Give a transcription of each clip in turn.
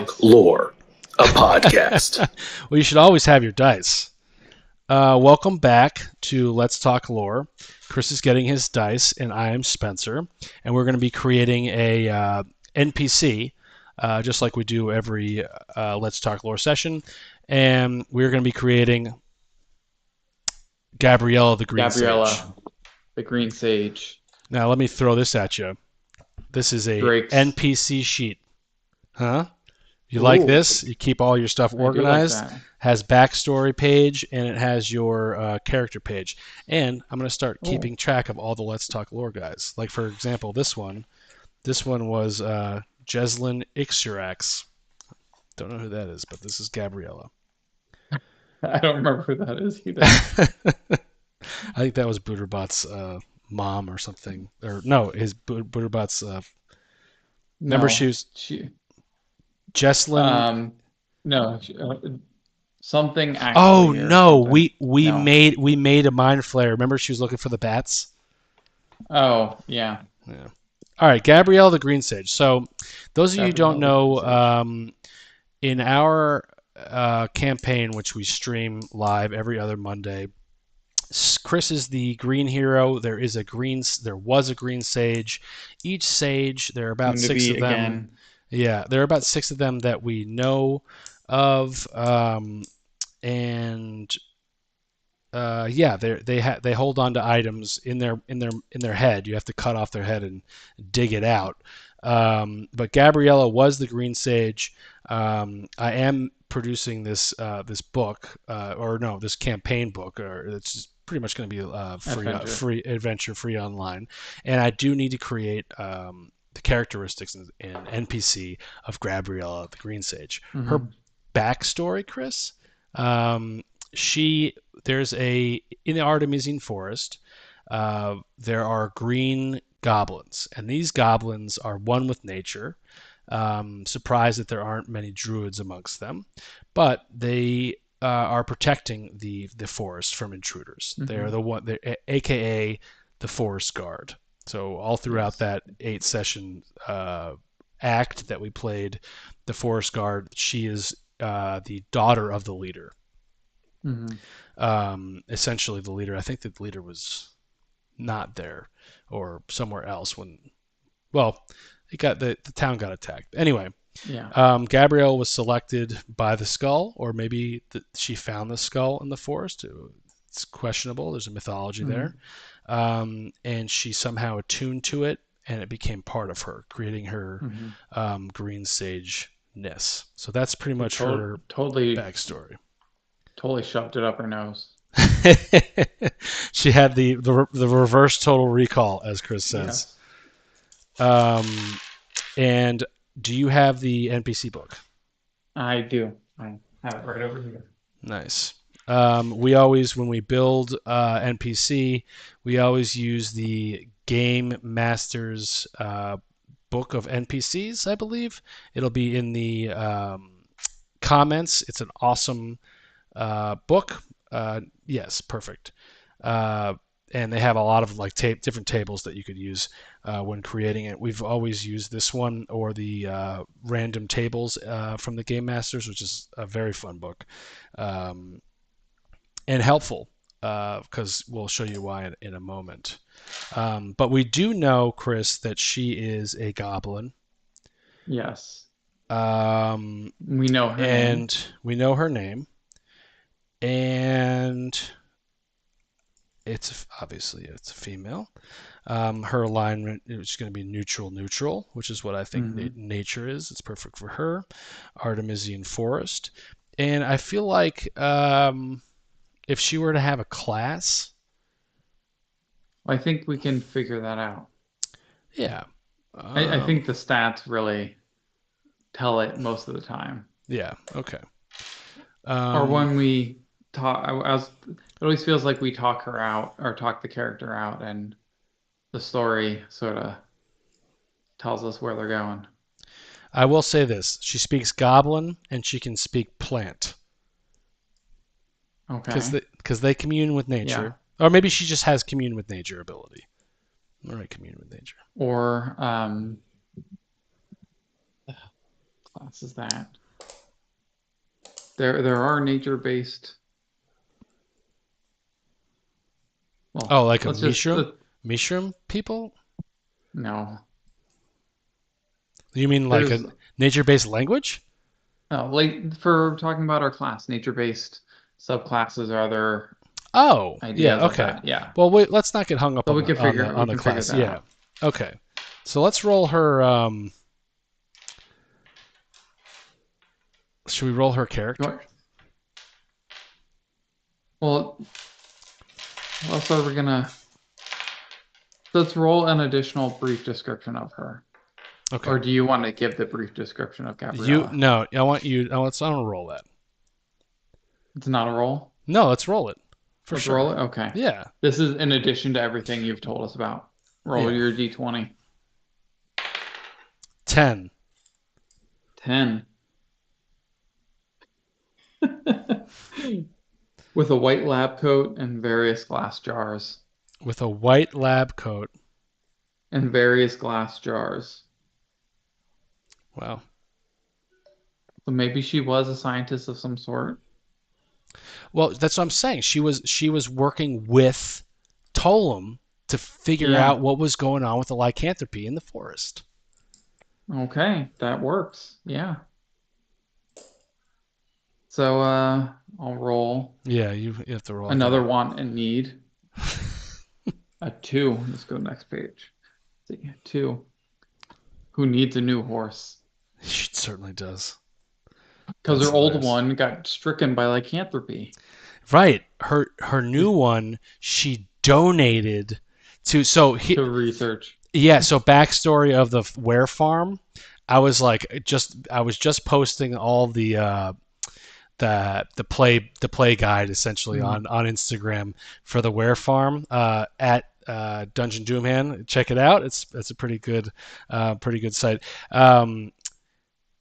Talk Lore, a podcast. Well, you should always have your dice. Welcome back to Let's Talk Lore. Chris is getting his dice, and I am Spencer, and we're going to be creating a NPC, just like we do every Let's Talk Lore session, and we're going to be creating Gabriella the Green Sage. The Green Sage. Now, let me throw this at you. This is a Drake's. NPC sheet. Huh? You like this? You keep all your stuff organized. I do like that. Has backstory page, and it has your character page. And I'm going to start keeping track of all the Let's Talk Lore guys. Like, for example, this one. This one was Jeslyn Ixurax. Don't know who that is, but this is Gabriella. I don't remember who that is either. I think that was Booterbot's mom or something. Or no, his Booterbot's... remember she was... Jeslyn... No. Something actually. Oh no, something. we No. made a mind flare. Remember she was looking for the bats? Oh, yeah. Yeah. All right, Gabrielle the Green Sage. So those of you who don't Gabrielle the know, in our campaign, which we stream live every other Monday, Chris is the green hero. There was a green sage. Each sage, there are about Soon to 6 be of them. again. Yeah, there are about 6 of them that we know of, and they hold on to items in their head. You have to cut off their head and dig it out. But Gabriella was the Green Sage. I am producing this book, this campaign book, or it's pretty much going to be free adventure, free online, and I do need to create the characteristics and NPC of Gabriella the Green Sage. Mhm. Her backstory, Chris. There's in the Artemisine Forest, there are green goblins, and these goblins are one with nature. Surprised that there aren't many druids amongst them, but they are protecting the forest from intruders. Mhm. They're the one, aka the Forest Guard. So all throughout that 8-session act that we played, the Forest Guard, she is the daughter of the leader. Mhm. Essentially the leader. I think that the leader was not there or somewhere else when, well, the town got attacked. Anyway, Yeah. Gabrielle was selected by the skull, or maybe she found the skull in the forest. It's questionable. There's a mythology there. And she somehow attuned to it, and it became part of her, creating her green sage-ness. So that's pretty much her Totally backstory. shoved it up her nose. She had the reverse total recall, as Chris says. Yes. And do you have the NPC book? I do. I have it right over here. Nice. We always, when we build NPC, we always use the Game Master's book of NPCs, I believe. It'll be in the comments. It's an awesome book. Yes, perfect. And they have a lot of different tables that you could use when creating it. We've always used this one or the random tables from the Game Masters, which is a very fun book. And helpful, because we'll show you why in a moment. But we do know, Chris, that she is a goblin. Yes. We know her name. We know her name. And it's obviously a female. Her alignment is going to be neutral, which is what I think nature is. It's perfect for her. Artemisine Forest. And I feel like if she were to have a class, I think we can figure that out. Yeah. I think the stats really tell it most of the time. Yeah, okay. Or when we talk, it always feels like we talk her out or talk the character out, and the story sort of tells us where they're going. I will say this. She speaks goblin and she can speak plant. Okay. Because they commune with nature. Yeah. Or maybe she just has commune with nature ability. All right, commune with nature. Or class is that? There are nature-based. Well, like a let's just Mishram people? no. You mean like There's a nature-based language? no, like for talking about our class, nature-based subclasses are other Oh, yeah, ideas of okay. that. Yeah. Well, wait, let's not get hung up So on we can figure the class. that Yeah. out. Okay. So let's roll her. Should we roll her character? Well, so we're gonna let's roll an additional brief description of her. Okay. Or do you want to give the brief description of Gabriella? No, I want you. Let's roll that. It's not a roll? No, let's roll it. Let's sure. roll it? Okay. Yeah. This is in addition to everything you've told us about. Roll your D20. 10. 10. With a white lab coat and various glass jars. With a white lab coat. And various glass jars. Wow. So maybe she was a scientist of some sort. Well, that's what I'm saying. She was working with Tollum to figure out what was going on with the lycanthropy in the forest. Okay, that works. Yeah. So I'll roll. Yeah, you have to roll another want and need. A 2. Let's go next page. Let's see, 2. Who needs a new horse? She certainly does. Because her old one got stricken by lycanthropy. Right. Her new one she donated to to research. Yeah, so backstory of the Ware Farm. I was just posting all the play guide essentially on Instagram for the Ware Farm at Dungeon Doomhand. Check it out. It's a pretty good site.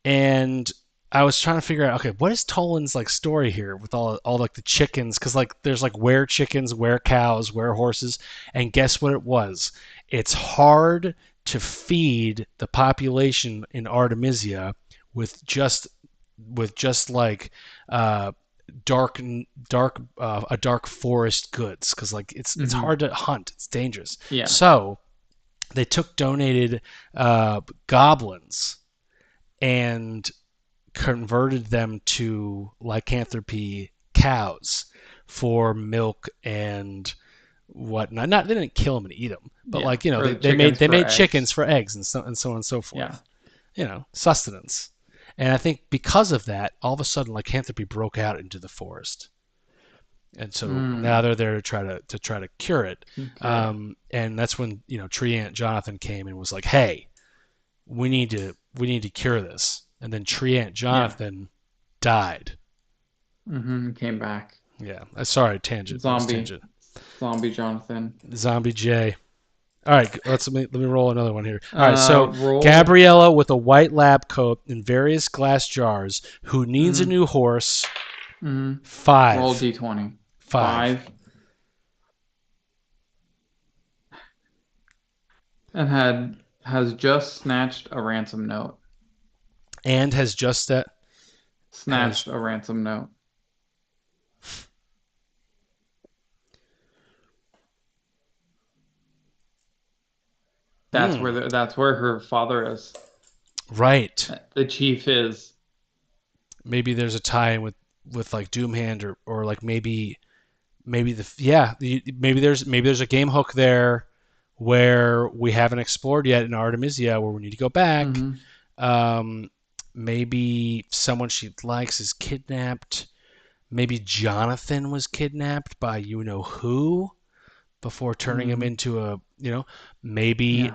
And I was trying to figure out, okay, what is Toland's like story here with all like the chickens? Because like there's like were chickens, were cows, were horses, and guess what it was? It's hard to feed the population in Artemisia with just like dark forest goods, because like it's hard to hunt. It's dangerous. Yeah. So they took donated goblins and converted them to lycanthropy cows for milk and whatnot. They didn't kill them and eat them, but like they made chickens for eggs and so on and so forth. Yeah. Sustenance. And I think because of that, all of a sudden lycanthropy broke out into the forest. And so now they're there to try to cure it. Okay. And that's when Tree Ant Jonathan came and was like, "Hey, we need to cure this." And then Tree Ant Jonathan died. Came back. Yeah. Sorry, tangent. Zombie Jonathan. Zombie J. All right, let me roll another one here. All right, so Gabriella with a white lab coat in various glass jars, who needs a new horse. 5. Roll D20. 5. And has just snatched a ransom note. And has just snatched a ransom note. That's where her father is. Right. The chief is. Maybe there's a tie-in with like Doomhand or like maybe there's a game hook there where we haven't explored yet in Artemisia where we need to go back. Maybe someone she likes is kidnapped. Maybe Jonathan was kidnapped by who before turning him into a maybe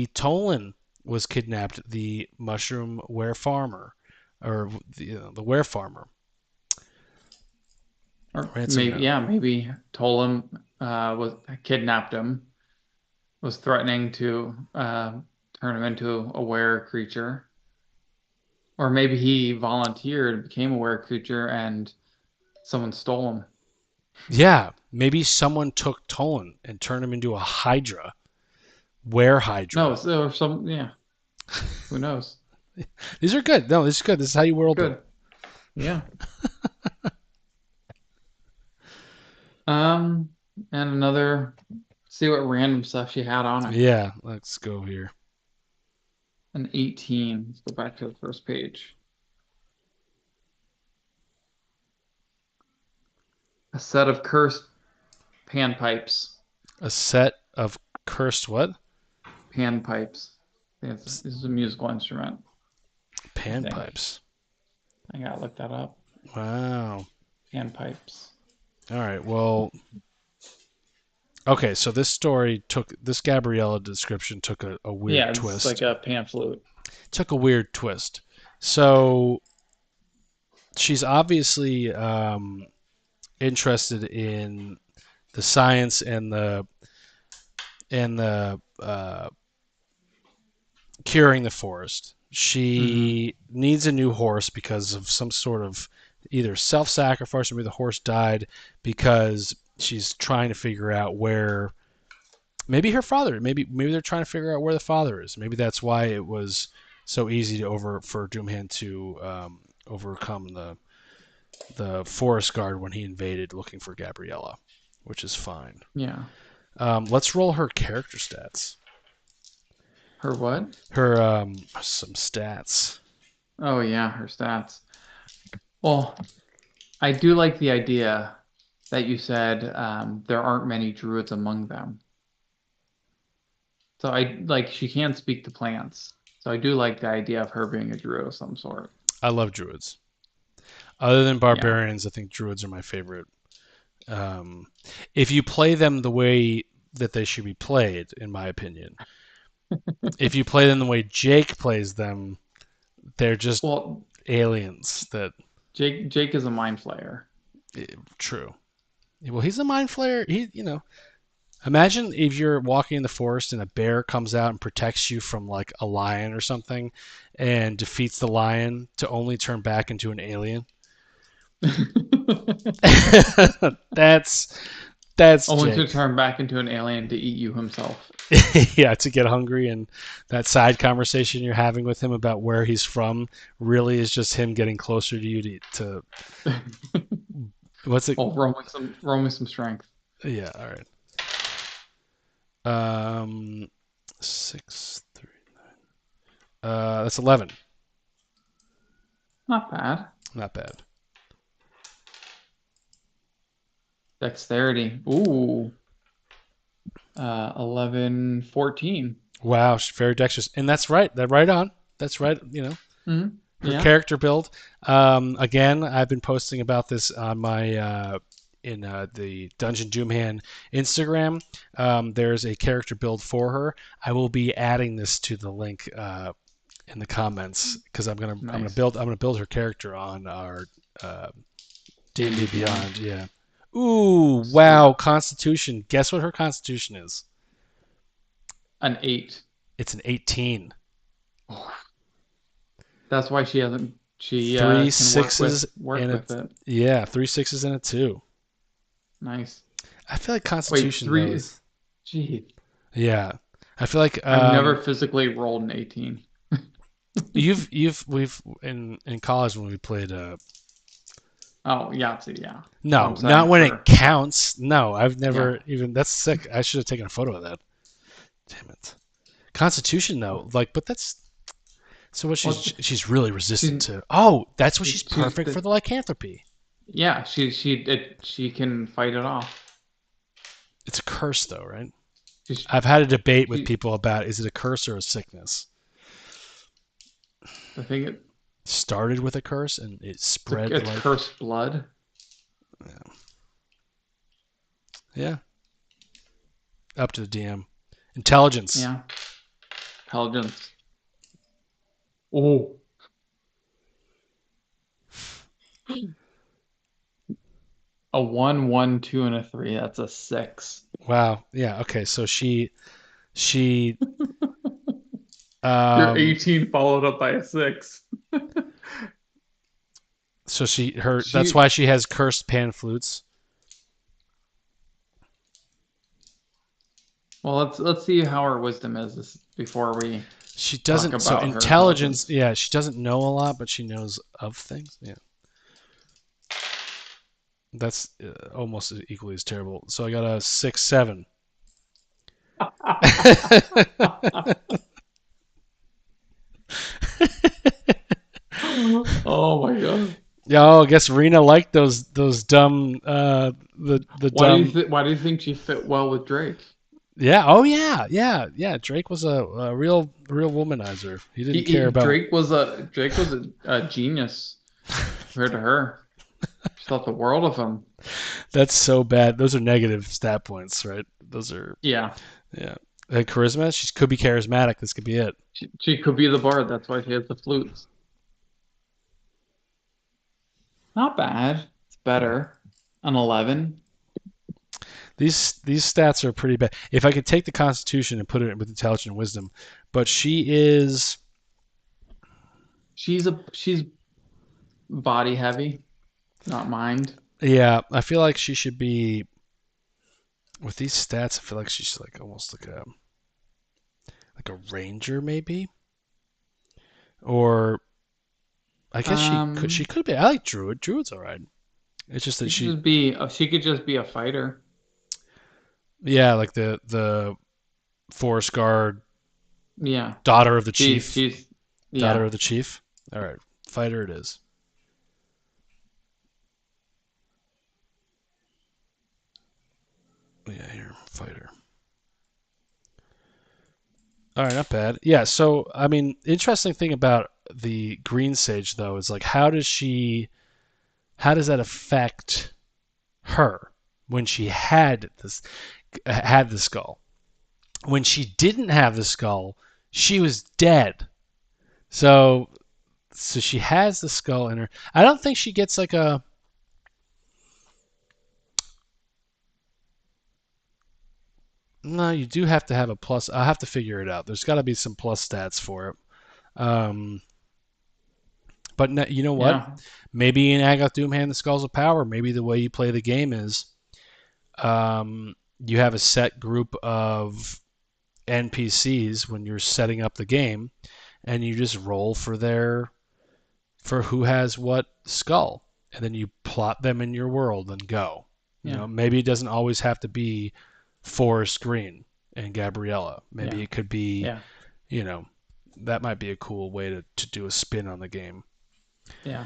Tolan was kidnapped, the mushroom were farmer or the were farmer. Or maybe Tolan was kidnapped him, was threatening to turn him into a were creature. Or maybe he volunteered, became a were creature, and someone stole him. Yeah, maybe someone took Tolan and turned him into a Hydra. Were Hydra. No, or some, yeah. Who knows? These are good. No, this is good. This is how you world Good. build. Yeah. And another. See what random stuff she had on it. Yeah, let's go here. An 18. Let's go back to the first page. A set of cursed panpipes. A set of cursed what? Panpipes. This is a musical instrument. Panpipes. I gotta look that up. Wow. Panpipes. All right. Well. Okay, so this Gabriella description took a weird twist. Yeah, it's like a pan flute. Took a weird twist. So she's obviously interested in the science and the curing the forest. She needs a new horse because of some sort of either self-sacrifice or maybe the horse died because she's trying to figure out where maybe her father, maybe they're trying to figure out where the father is. Maybe that's why it was so easy for Doomhand to overcome the forest guard when he invaded looking for Gabriella, which is fine. Yeah. Let's roll her character stats. Her what? Her some stats. Oh yeah, her stats. Well, I do like the idea that you said there aren't many druids among them. So she can speak to plants. So I do like the idea of her being a druid of some sort. I love druids. Other than barbarians, I think druids are my favorite. If you play them the way that they should be played, in my opinion, if you play them the way Jake plays them, they're just aliens. That Jake is a mind flayer. True. Well, he's a mind flayer. Imagine if you're walking in the forest and a bear comes out and protects you from like a lion or something, and defeats the lion to only turn back into an alien. That's only Jake. to turn back into an alien to eat you himself. Yeah, to get hungry, and that side conversation you're having with him about where he's from really is just him getting closer to you to what's it? Oh, roll me some strength. Yeah, all right. 6, 3, 9. That's 11. Not bad. Not bad. Dexterity. Ooh. 11, 14. Wow, she's very dexterous. And that's right. That's right on. That's right, Mm-hmm. Her character build. Again, I've been posting about this on my in the Dungeon Doomhand Instagram. There's a character build for her. I will be adding this to the link in the comments because I'm gonna build her character on our D&D Beyond. Yeah. Ooh, wow, Constitution. Guess what her Constitution is? An 8. It's an 18. Oh. That's why she hasn't. She 3 6s work with it. Yeah, 3 6s and a 2. Nice. I feel like Constitution. Wait, 3. Gee. Yeah, I feel like I've never physically rolled an 18. we've in college when we played. Oh, Yahtzee, yeah. No, not when it counts. No, I've never even. That's sick. I should have taken a photo of that. Damn it. Constitution though, but that's. So what? She's really resistant to. Oh, that's what she's perfect for the lycanthropy. Yeah, she can fight it off. It's a curse though, right? I've had a debate with people about is it a curse or a sickness. I think it started with a curse and it spread. It's cursed blood. Yeah. Up to the DM. Intelligence. Yeah. Intelligence. Oh. A 1, 1, 2, and a 3. That's a 6. Wow. Yeah. Okay. So she. Your 18 followed up by a 6. So that's why she has cursed pan flutes. Well, let's see how her wisdom is before we. She doesn't. talk So about her intelligence, yeah, she doesn't know a lot, but she knows of things. Yeah, that's almost equally as terrible. So I got a 6-7. Oh my god. Yeah, oh, I guess Rena liked those dumb the dumb. Why do you think she fit well with Drake? Yeah. Oh yeah. Drake was a real womanizer. He didn't care about. Drake was a genius compared to her. She thought the world of him. That's so bad. Those are negative stat points, right? Those are Yeah. Charisma. She could be charismatic. This could be it. She could be the bard. That's why she has the flutes. Not bad. It's better. An 11. These stats are pretty bad. If I could take the Constitution and put it with intelligence and wisdom, but she's body heavy, not mind. yeah. I feel like she should be with these stats. I feel like she's like almost like a ranger maybe, or I guess she could be. I like druid. Druid's all right. It's just that she could just be a fighter. Yeah, like the forest guard. Yeah. Daughter of the chief. She's daughter of the chief. All right, fighter it is. Yeah, here, fighter. All right, not bad. Yeah, so I mean, interesting thing about the green sage though is like, how does that affect her when she had the skull? When she didn't have the skull, she was dead. So she has the skull in her. I don't think she gets like a. No, you do have to have a plus. I'll have to figure it out. There's got to be some plus stats for it. But you know what? Yeah. Maybe in Agoth Doomhand, the Skulls of Power, maybe the way you play the game is you have a set group of NPCs when you're setting up the game, and you just roll for who has what skull, and then you plot them in your world and go. Yeah. You know, maybe it doesn't always have to be Forest Green and Gabriella. Maybe it could be, you know, that might be a cool way to do a spin on the game. Yeah.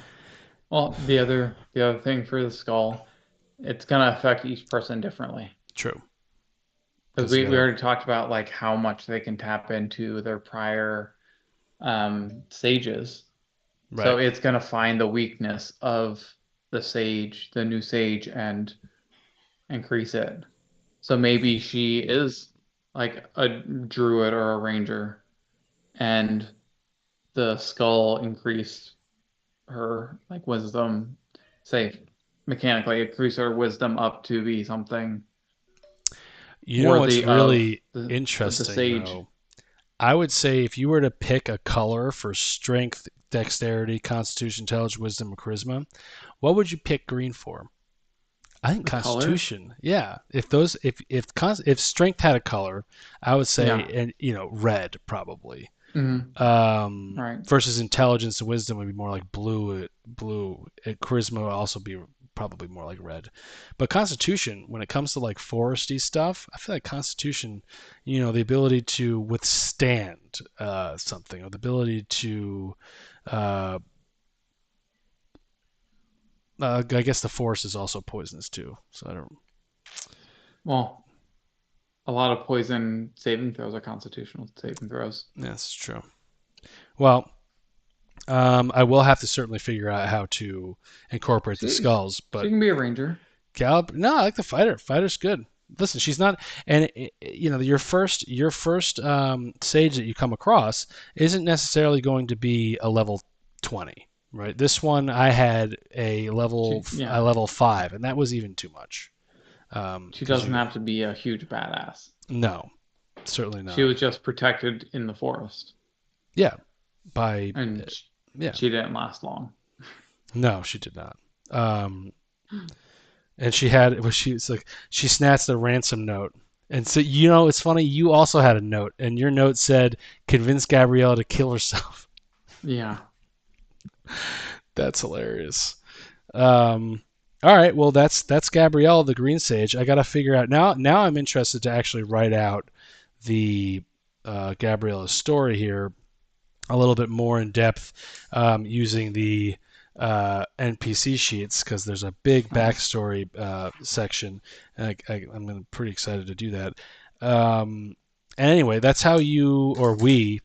Well, the other thing for the skull, it's gonna affect each person differently. True. Because we already talked about like how much they can tap into their prior sages. Right. So it's gonna find the weakness of the new sage, and increase it. So maybe she is like a druid or a ranger, and the skull increased her like wisdom, say mechanically increase her wisdom up to be something. You know what's really interesting though? I would say if you were to pick a color for strength, dexterity, constitution, intelligence, wisdom, and charisma, what would you pick green for? I think Constitution. Color? Yeah. If strength had a color, I would say and red probably. Mm-hmm. Right. Versus intelligence and wisdom would be more like blue. Charisma would also be probably more like red. But Constitution, when it comes to like foresty stuff, I feel like Constitution, the ability to withstand something, or the ability to I guess the forest is also poisonous too. So I don't. Well, a lot of poison saving throws are constitutional saving throws. That's true. Well, I will have to certainly figure out how to incorporate the skulls. But she can be a ranger. No, I like the fighter. Fighter's good. Listen, she's not, and your first sage that you come across isn't necessarily going to be a level 20. Right. This one I had a level 5, and that was even too much. She doesn't have to be a huge badass. No, certainly not. She was just protected in the forest. Yeah. She didn't last long. No, she did not. And she snatched the ransom note And so, it's funny. You also had a note, and your note said, "Convince Gabriella to kill herself." Yeah. That's hilarious. All right, well, that's Gabriella the Green Sage. I got to figure out now. Now I'm interested to actually write out the Gabriella story here a little bit more in depth, using the NPC sheets, because there's a big backstory section. And I'm pretty excited to do that. And anyway, that's how you or we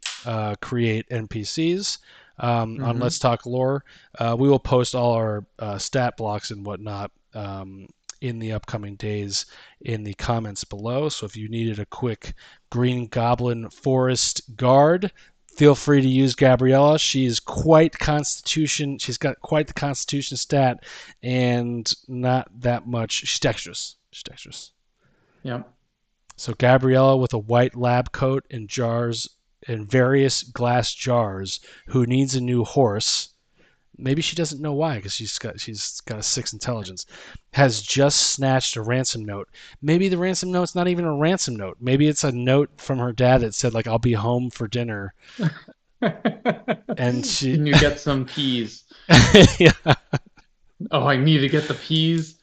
create NPCs. On Let's Talk Lore. We will post all our stat blocks and whatnot in the upcoming days in the comments below. So if you needed a quick Green Goblin Forest Guard, feel free to use Gabriella. She's quite Constitution. She's got quite the Constitution stat, and not that much. She's dexterous. Yep. So Gabriella with a white lab coat and jars in various glass jars, who needs a new horse. Maybe she doesn't know why, because she's got a 6 intelligence. Has just snatched a ransom note. Maybe the ransom note's not even a ransom note. Maybe it's a note from her dad that said, like, "I'll be home for dinner." And she. Can you get some peas? Yeah. Oh, I need to get the peas.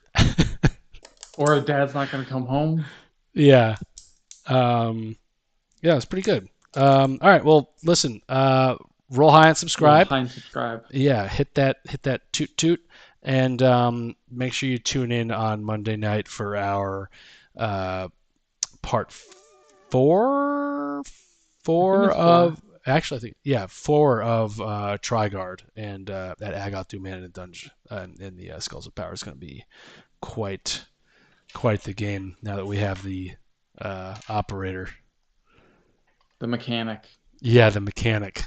Or Dad's not going to come home. Yeah. Yeah, it's pretty good. All right. Well, listen. Roll high and subscribe. Roll high and subscribe. Yeah, hit that toot toot, and make sure you tune in on Monday night for our part 4 of actually, I think, yeah, 4 of Trigard, and that Agoth Man in the Dungeon in the Skulls of Power is going to be quite the game now that we have the operator. The mechanic. Yeah, the mechanic.